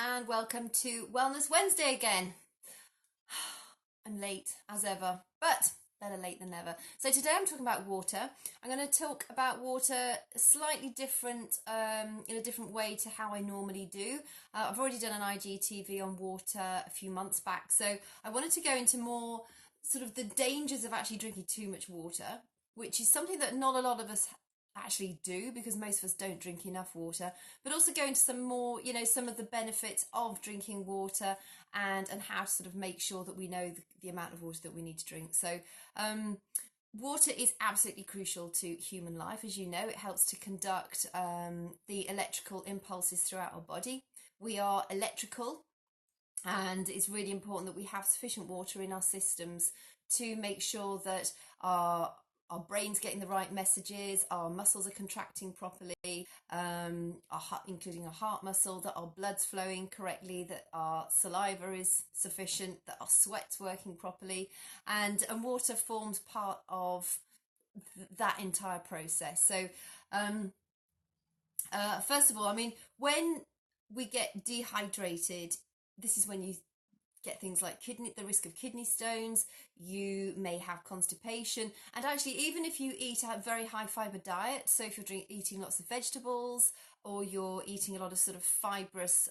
and welcome to Wellness Wednesday again. I'm late as ever, but better late than never. So today I'm talking about water. I'm going to talk about water slightly different, in a different way to how I normally do. I've already done an IGTV on water a few months back, so I wanted to go into more sort of the dangers of actually drinking too much water, which is something that not a lot of us actually do because most of us don't drink enough water, but also go into some more, some of the benefits of drinking water and how to sort of make sure that we know the amount of water that we need to drink. So water is absolutely crucial to human life. As you know, it helps to conduct the electrical impulses throughout our body. We are electrical, and it's really important that we have sufficient water in our systems to make sure that our brain's getting the right messages, our muscles are contracting properly, including our heart muscle, that our blood's flowing correctly, that our saliva is sufficient, that our sweat's working properly, and water forms part of that entire process. So first of all, when we get dehydrated, this is when you get things like the risk of kidney stones. You may have constipation, and actually even if you eat a very high fiber diet, so if you're eating lots of vegetables or you're eating a lot of sort of fibrous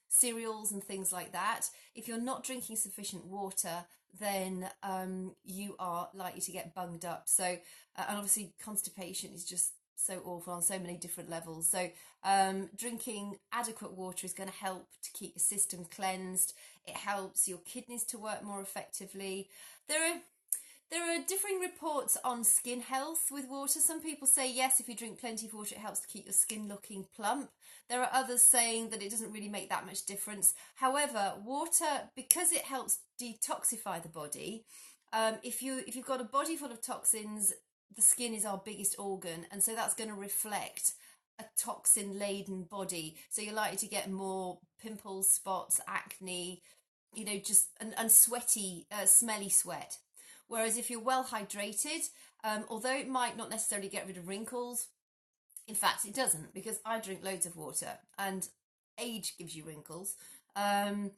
cereals and things like that, if you're not drinking sufficient water, then you are likely to get bunged up. So and obviously constipation is just so awful on so many different levels. So drinking adequate water is going to help to keep your system cleansed. It helps your kidneys to work more effectively. There are differing reports on skin health with water. Some people say yes, if you drink plenty of water, it helps to keep your skin looking plump. There are others saying that it doesn't really make that much difference. However, water, because it helps detoxify the body, if you've got a body full of toxins, the skin is our biggest organ, and so that's going to reflect a toxin-laden body. So you're likely to get more pimples, spots, acne, and sweaty, smelly sweat. Whereas if you're well hydrated, although it might not necessarily get rid of wrinkles, in fact it doesn't, because I drink loads of water, and age gives you wrinkles. But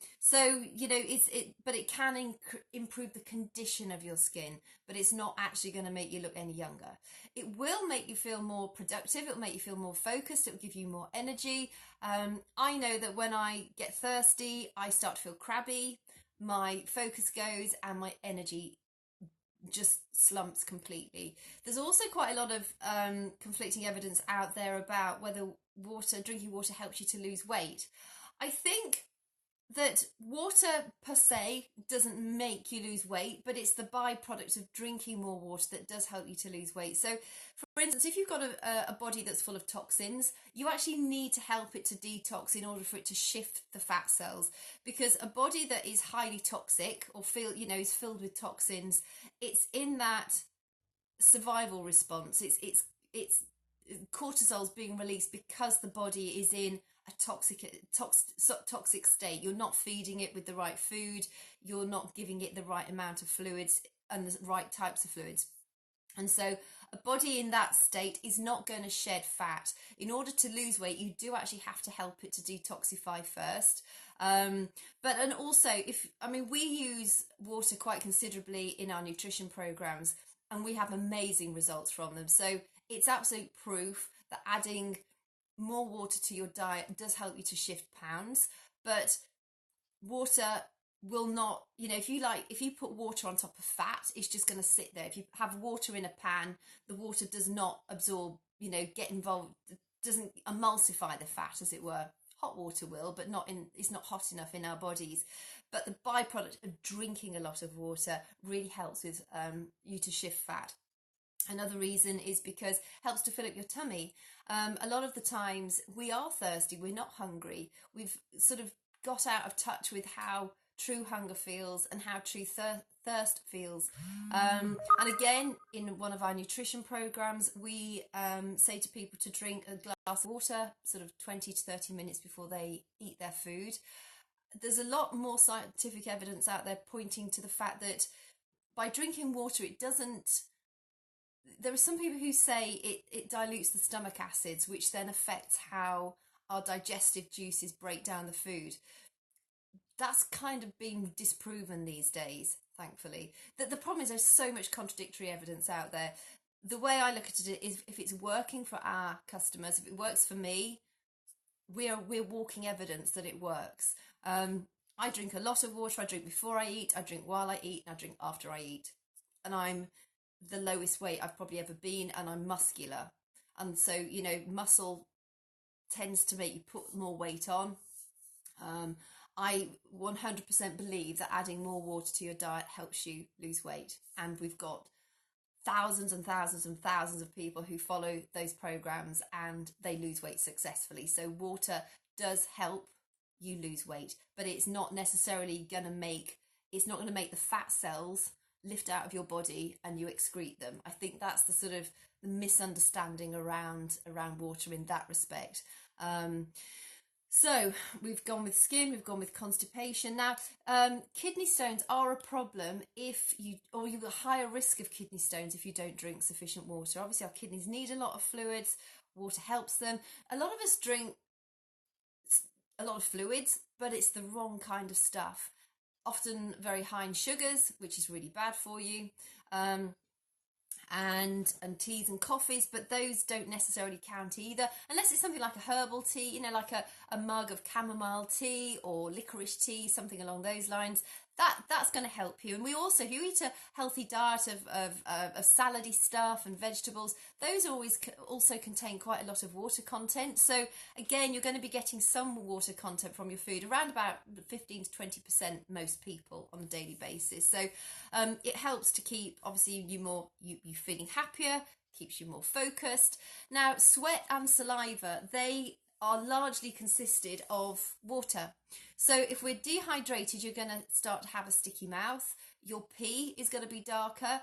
it can improve the condition of your skin, but it's not actually going to make you look any younger. It will make you feel more productive. It'll make you feel more focused. It'll give you more energy. I know that when I get thirsty, I start to feel crabby, my focus goes, and my energy just slumps completely. There's also quite a lot of conflicting evidence out there about whether drinking water helps you to lose weight. I think that water per se doesn't make you lose weight, but it's the byproduct of drinking more water that does help you to lose weight. So for instance, if you've got a body that's full of toxins, you actually need to help it to detox in order for it to shift the fat cells, because a body that is highly toxic or is filled with toxins, it's in that survival response. It's cortisol's being released because the body is in a toxic state. You're not feeding it with the right food, you're not giving it the right amount of fluids and the right types of fluids, and so a body in that state is not going to shed fat. In order to lose weight, you do actually have to help it to detoxify first. We use water quite considerably in our nutrition programs, and we have amazing results from them. So it's absolute proof that adding more water to your diet does help you to shift pounds. But water will not, if you put water on top of fat, it's just going to sit there. If you have water in a pan, the water does not absorb, get involved, doesn't emulsify the fat, as it were. Hot water will, but it's not hot enough in our bodies. But the byproduct of drinking a lot of water really helps with you to shift fat. Another reason is because it helps to fill up your tummy. A lot of the times we are thirsty, we're not hungry. We've sort of got out of touch with how true hunger feels and how true thirst feels. And again, in one of our nutrition programs, we say to people to drink a glass of water sort of 20 to 30 minutes before they eat their food. There's a lot more scientific evidence out there pointing to the fact that by drinking water, there are some people who say it dilutes the stomach acids, which then affects how our digestive juices break down the food. That's kind of been disproven these days, thankfully. The problem is there's so much contradictory evidence out there. The way I look at it is, if it's working for our customers, if it works for me, we're walking evidence that it works. I drink a lot of water. I drink before I eat, I drink while I eat, and I drink after I eat. And I'm the lowest weight I've probably ever been, and I'm muscular. And so, muscle tends to make you put more weight on. I 100% believe that adding more water to your diet helps you lose weight. And we've got thousands and thousands and thousands of people who follow those programs and they lose weight successfully. So water does help you lose weight, but it's not necessarily going to make the fat cells lift out of your body and you excrete them. I think that's the sort of the misunderstanding around water in that respect. So we've gone with skin, we've gone with constipation. Now, kidney stones are a problem you've got a higher risk of kidney stones if you don't drink sufficient water. Obviously, our kidneys need a lot of fluids. Water helps them. A lot of us drink a lot of fluids, but it's the wrong kind of stuff. Often very high in sugars, which is really bad for you. And teas and coffees, but those don't necessarily count either, unless it's something like a herbal tea, like a mug of chamomile tea or licorice tea, something along those lines. That's going to help you. And we also, if you eat a healthy diet of salady stuff and vegetables, those always also contain quite a lot of water content. So again, you're going to be getting some water content from your food, around about 15 to 20% most people on a daily basis. So it helps to keep, obviously, you feeling happier, keeps you more focused. Now, sweat and saliva, they are largely consisted of water. So if we're dehydrated, you're going to start to have a sticky mouth. Your pee is going to be darker.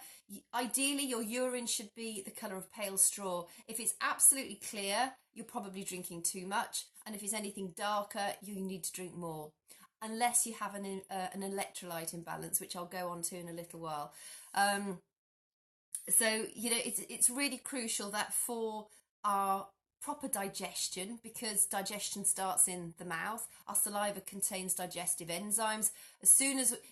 Ideally, your urine should be the colour of pale straw. If it's absolutely clear, you're probably drinking too much. And if it's anything darker, you need to drink more, unless you have an electrolyte imbalance, which I'll go on to in a little while. So, it's really crucial that for our proper digestion, because digestion starts in the mouth, our saliva contains digestive enzymes.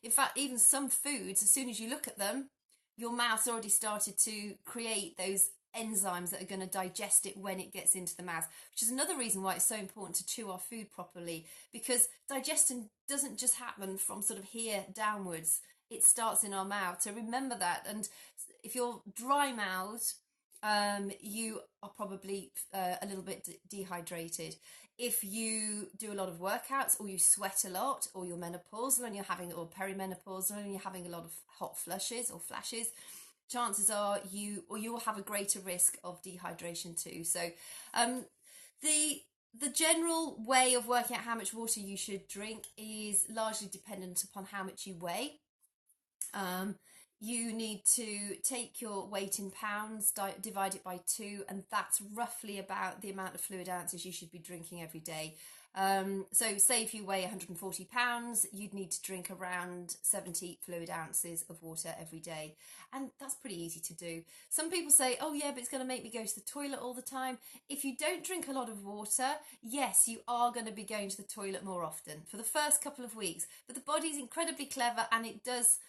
In fact, even some foods, as soon as you look at them, your mouth's already started to create those enzymes that are going to digest it when it gets into the mouth, which is another reason why it's so important to chew our food properly, because digestion doesn't just happen from sort of here downwards. It starts in our mouth. So remember that. And if you're dry mouthed, you are probably a little bit dehydrated. If you do a lot of workouts, or you sweat a lot, or you're menopausal and or perimenopausal and you're having a lot of hot flushes or flashes, chances are you'll have a greater risk of dehydration too. So the general way of working out how much water you should drink is largely dependent upon how much you weigh. You need to take your weight in pounds, divide it by 2, and that's roughly about the amount of fluid ounces you should be drinking every day. So say if you weigh 140 pounds, you'd need to drink around 70 fluid ounces of water every day. And that's pretty easy to do. Some people say, oh yeah, but it's going to make me go to the toilet all the time. If you don't drink a lot of water, yes, you are going to be going to the toilet more often for the first couple of weeks. But the body's incredibly clever, and it does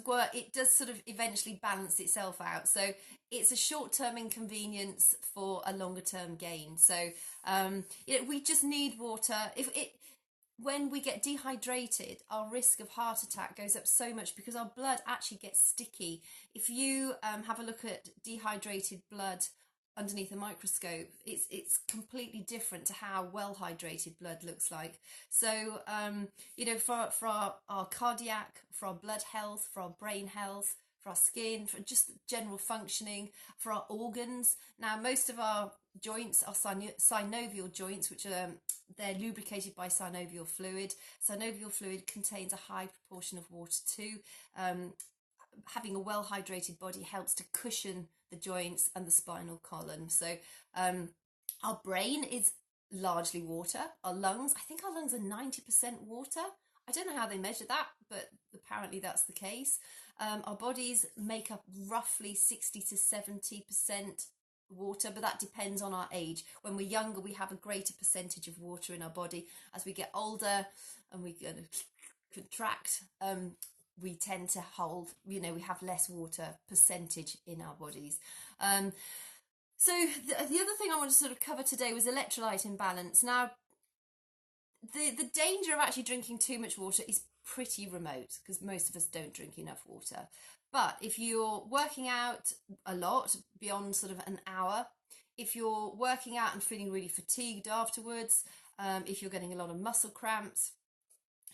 work. It does sort of eventually balance itself out. So it's a short-term inconvenience for a longer-term gain. So we just need water. When we get dehydrated, our risk of heart attack goes up so much, because our blood actually gets sticky. If you have a look at dehydrated blood underneath a microscope, it's completely different to how well hydrated blood looks like. So for our cardiac, for our blood health, for our brain health, for our skin, for just general functioning, for our organs. Now, most of our joints are synovial joints, which they're lubricated by synovial fluid. Synovial fluid contains a high proportion of water too. Having a well-hydrated body helps to cushion the joints and the spinal column. So our brain is largely water. Our lungs, I think our lungs are 90% water. I don't know how they measure that, but apparently that's the case. Our bodies make up roughly 60 to 70% water, but that depends on our age. When we're younger, we have a greater percentage of water in our body. As we get older and we kind of contract, we tend to hold, we have less water percentage in our bodies. So the other thing I want to sort of cover today was electrolyte imbalance. Now, the danger of actually drinking too much water is pretty remote because most of us don't drink enough water. But if you're working out a lot beyond sort of an hour, if you're working out and feeling really fatigued afterwards, if you're getting a lot of muscle cramps,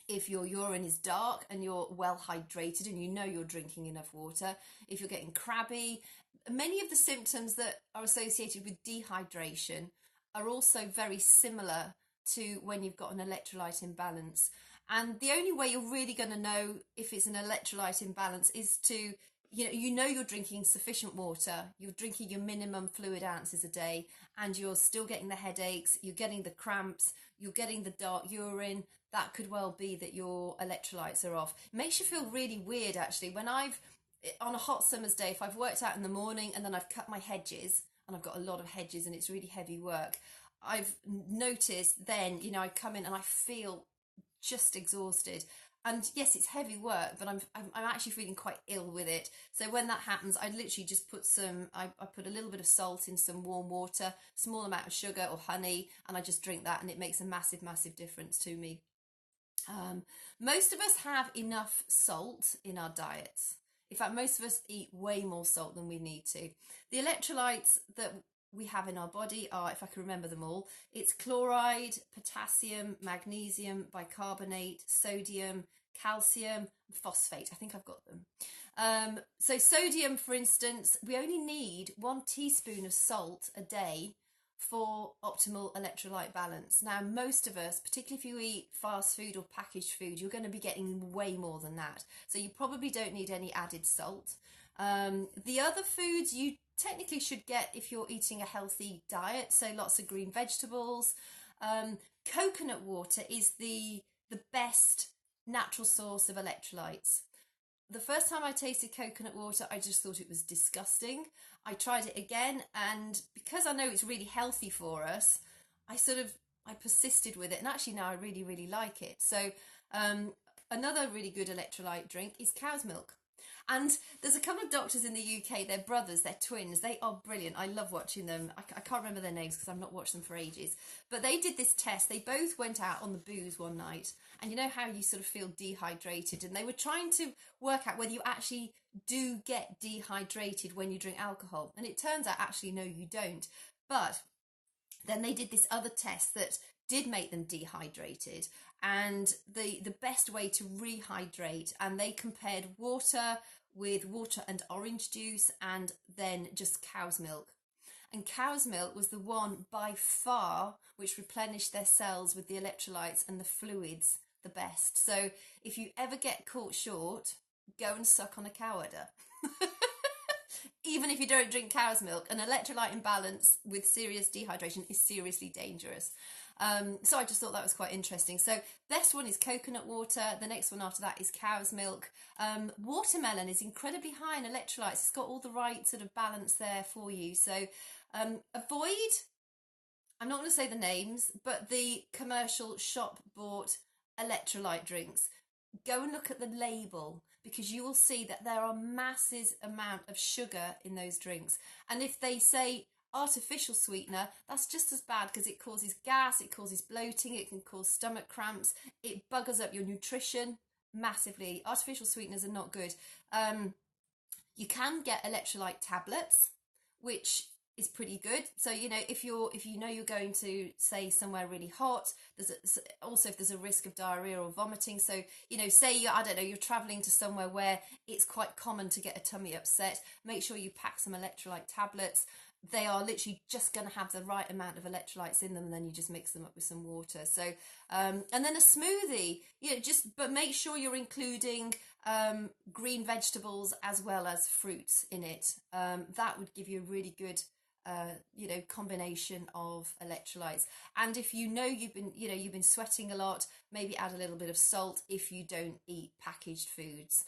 if your urine is dark and you're well hydrated and you know you're drinking enough water, if you're getting crabby, many of the symptoms that are associated with dehydration are also very similar to when you've got an electrolyte imbalance. And the only way you're really going to know if it's an electrolyte imbalance is to, you're drinking sufficient water, you're drinking your minimum fluid ounces a day, and you're still getting the headaches, you're getting the cramps, you're getting the dark urine. That could well be that your electrolytes are off. It makes you feel really weird, actually. When on a hot summer's day, if I've worked out in the morning and then I've cut my hedges, and I've got a lot of hedges and it's really heavy work, I've noticed then, I come in and I feel just exhausted. And yes, it's heavy work, but I'm actually feeling quite ill with it. So when that happens, I literally just put I put a little bit of salt in some warm water, small amount of sugar or honey, and I just drink that, and it makes a massive, massive difference to me. Most of us have enough salt in our diets. In fact, most of us eat way more salt than we need to. The electrolytes that we have in our body are, if I can remember them all, it's chloride, potassium, magnesium, bicarbonate, sodium, calcium, phosphate. I think I've got them. So sodium, for instance, we only need 1 teaspoon of salt a day for optimal electrolyte balance. Now, most of us, particularly if you eat fast food or packaged food, you're going to be getting way more than that. So you probably don't need any added salt. The other foods you technically should get if you're eating a healthy diet, so lots of green vegetables. Coconut water is the best natural source of electrolytes. The first time I tasted coconut water, I just thought it was disgusting. I tried it again, and because I know it's really healthy for us, I persisted with it, and actually now I really, really like it. So another really good electrolyte drink is cow's milk. And there's a couple of doctors in the UK, they're brothers, they're twins, they are brilliant. I love watching them. I can't remember their names because I've not watched them for ages. But they did this test. They both went out on the booze one night. And you know how you sort of feel dehydrated? And they were trying to work out whether you actually do get dehydrated when you drink alcohol. And it turns out actually, no, you don't. But then they did this other test that did make them dehydrated, and the best way to rehydrate, and they compared water with water and orange juice and then just cow's milk. And cow's milk was the one by far which replenished their cells with the electrolytes and the fluids the best. So if you ever get caught short, go and suck on a cow udder. Even if you don't drink cow's milk, an electrolyte imbalance with serious dehydration is seriously dangerous. So I just thought that was quite interesting. So best one is coconut water. The next one after that is cow's milk. Watermelon is incredibly high in electrolytes. It's got all the right sort of balance there for you. So avoid, I'm not going to say the names, but the commercial shop bought electrolyte drinks. Go and look at the label, because you will see that there are massive amount of sugar in those drinks. And if they say artificial sweetener, that's just as bad, because it causes gas, it causes bloating, it can cause stomach cramps, it buggers up your nutrition massively. Artificial sweeteners are not good. You can get electrolyte tablets, which is pretty good. So if you know you're going to, say, somewhere really hot, also if there's a risk of diarrhea or vomiting. So say you're traveling to somewhere where it's quite common to get a tummy upset, make sure you pack some electrolyte tablets. They are literally just going to have the right amount of electrolytes in them, and then you just mix them up with some water. So and then a smoothie, but make sure you're including green vegetables as well as fruits in it. That would give you a really good combination of electrolytes. And if you've been sweating a lot, maybe add a little bit of salt if you don't eat packaged foods.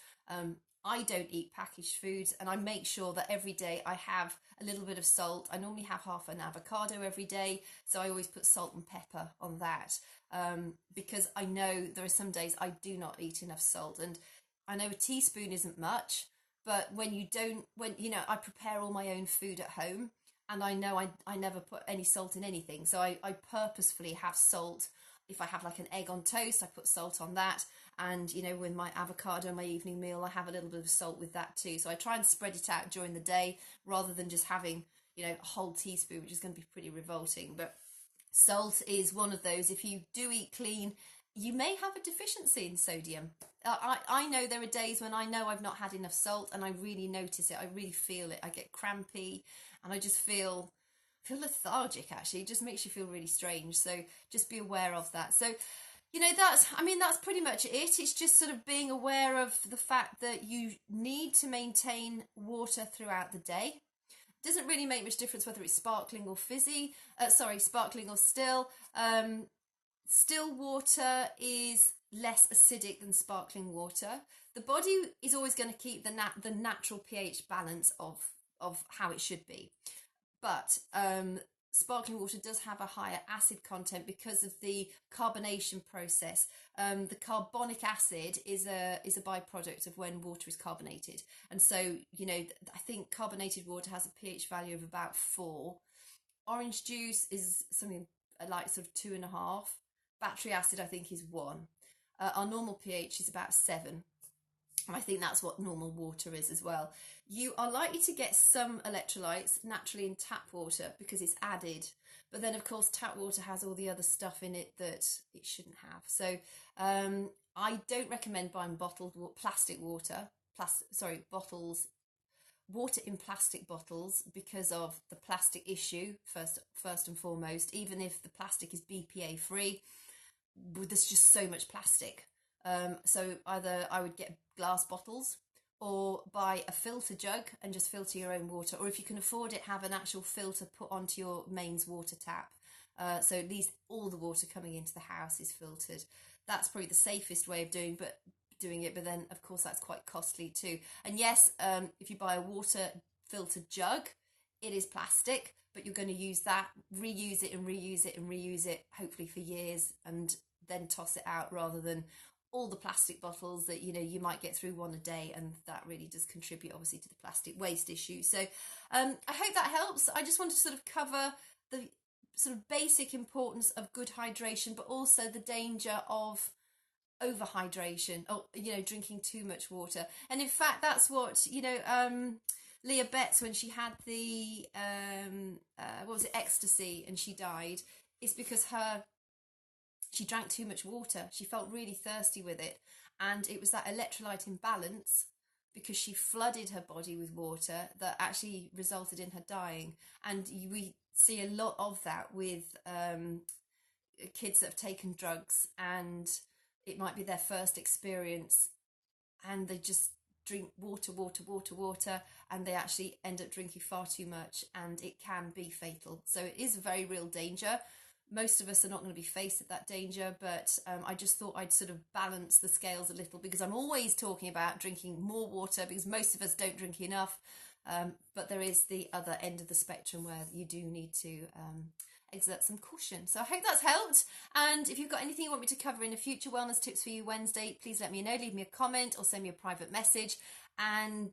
I don't eat packaged foods, and I make sure that every day I have a little bit of salt. I normally have half an avocado every day, so I always put salt and pepper on that, because I know there are some days I do not eat enough salt. And I know a teaspoon isn't much, but when you don't, when you know, I prepare all my own food at home, and I know I never put any salt in anything, so I purposefully have salt. If I have like an egg on toast, I put salt on that. And, you know, with my avocado and my evening meal, I have a little bit of salt with that too. So I try and spread it out during the day rather than just having, you know, a whole teaspoon, which is going to be pretty revolting. But salt is one of those. If you do eat clean, you may have a deficiency in sodium. I know there are days when I know I've not had enough salt, and I really notice it. I really feel it. I get crampy, and I just feel lethargic. Actually, it just makes you feel really strange. So just be aware of that. So, you know, that's pretty much it. It's just sort of being aware of the fact that you need to maintain water throughout the day. It doesn't really make much difference whether it's sparkling or fizzy. Sparkling or still. Still water is less acidic than sparkling water. The body is always going to keep the natural pH balance of how it should be. But sparkling water does have a higher acid content because of the carbonation process. The carbonic acid is a byproduct of when water is carbonated. And so, you know, I think carbonated water has a pH value of about 4. Orange juice is something like sort of 2.5. Battery acid, I think, is 1. Our normal pH is about 7. And I think that's what normal water is as well. You are likely to get some electrolytes naturally in tap water because it's added. But then, of course, tap water has all the other stuff in it that it shouldn't have. So I don't recommend buying plastic water. Bottles. Water in plastic bottles because of the plastic issue, first and foremost. Even if the plastic is BPA free, there's just so much plastic. So either I would get glass bottles or buy a filter jug and just filter your own water. Or if you can afford it, have an actual filter put onto your mains water tap. So at least all the water coming into the house is filtered. That's probably the safest way of doing it. But then, of course, that's quite costly too. And yes, if you buy a water filtered jug, it is plastic, but you're going to use that, reuse it and reuse it and reuse it, hopefully for years, and then toss it out rather than all the plastic bottles that, you know, you might get through one a day, and that really does contribute obviously to the plastic waste issue. So I hope that helps. I just want to sort of cover the sort of basic importance of good hydration, but also the danger of overhydration, or, you know, drinking too much water. And in fact, that's what, you know, Leah Betts, when she had the ecstasy, and she died, it's because she drank too much water. She felt really thirsty with it, and it was that electrolyte imbalance, because she flooded her body with water, that actually resulted in her dying. And we see a lot of that with kids that have taken drugs, and it might be their first experience, and they just drink water, and they actually end up drinking far too much, and it can be fatal. So it is a very real danger. Most of us are not going to be faced with that danger, but I just thought I'd sort of balance the scales a little, because I'm always talking about drinking more water, because most of us don't drink enough. But there is the other end of the spectrum where you do need to exert some caution. So I hope that's helped. And if you've got anything you want me to cover in a future Wellness Tips for You Wednesday, please let me know. Leave me a comment or send me a private message. And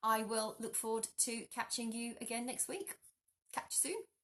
I will look forward to catching you again next week. Catch you soon.